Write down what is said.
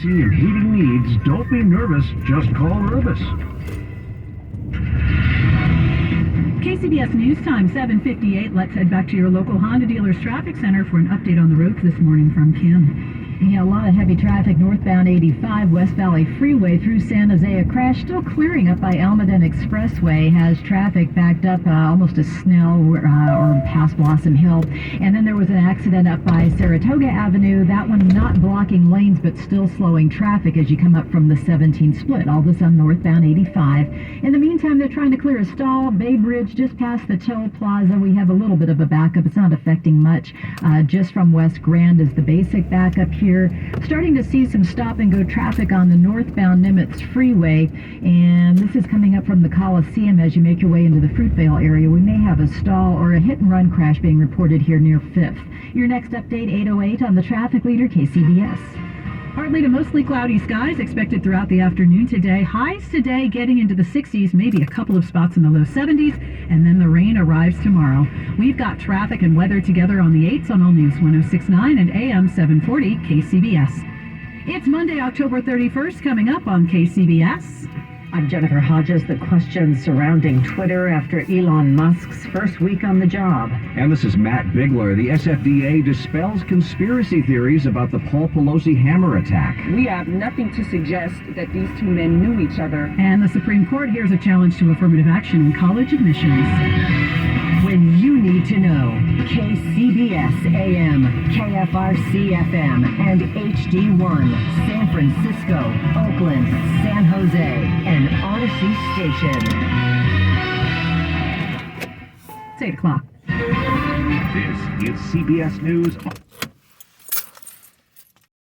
And heating needs, don't be nervous, just call Urbis. KCBS News Time, 7:58. Let's head back to your local Honda dealer's traffic center for an update on the roads this morning from Kim. Yeah, a lot of heavy traffic northbound 85 West Valley Freeway through San Jose. A crash still clearing up by Almaden Expressway has traffic backed up almost to Snell or past Blossom Hill. And then there was an accident up by Saratoga Avenue. That one not blocking lanes but still slowing traffic as you come up from the 17 split. All this on northbound 85. In the meantime, they're trying to clear a stall. Bay Bridge just past the Toll Plaza. We have a little bit of a backup. It's not affecting much. Just from West Grand is the basic backup here. Starting to see some stop-and-go traffic on the northbound Nimitz Freeway, and this is coming up from the Coliseum as you make your way into the Fruitvale area. We may have a stall or a hit-and-run crash being reported here near 5th. Your next update, 8:08 on the traffic leader, KCBS. Partly to mostly cloudy skies expected throughout the afternoon today. Highs today getting into the 60s, maybe a couple of spots in the low 70s, and then the rain arrives tomorrow. We've got traffic and weather together on the 8s on All News 106.9 and AM 740 KCBS. It's Monday, October 31st, coming up on KCBS. I'm Jennifer Hodges. The questions surrounding Twitter after Elon Musk's first week on the job. And this is Matt Bigler. The SFDA dispels conspiracy theories about the Paul Pelosi hammer attack. We have nothing to suggest that these two men knew each other. And the Supreme Court hears a challenge to affirmative action in college admissions. When you need to know, KCBS AM, KFRC FM, and HD1, San Francisco, Oakland, San Jose, and Odyssey Station. It's 8 o'clock. This is CBS News.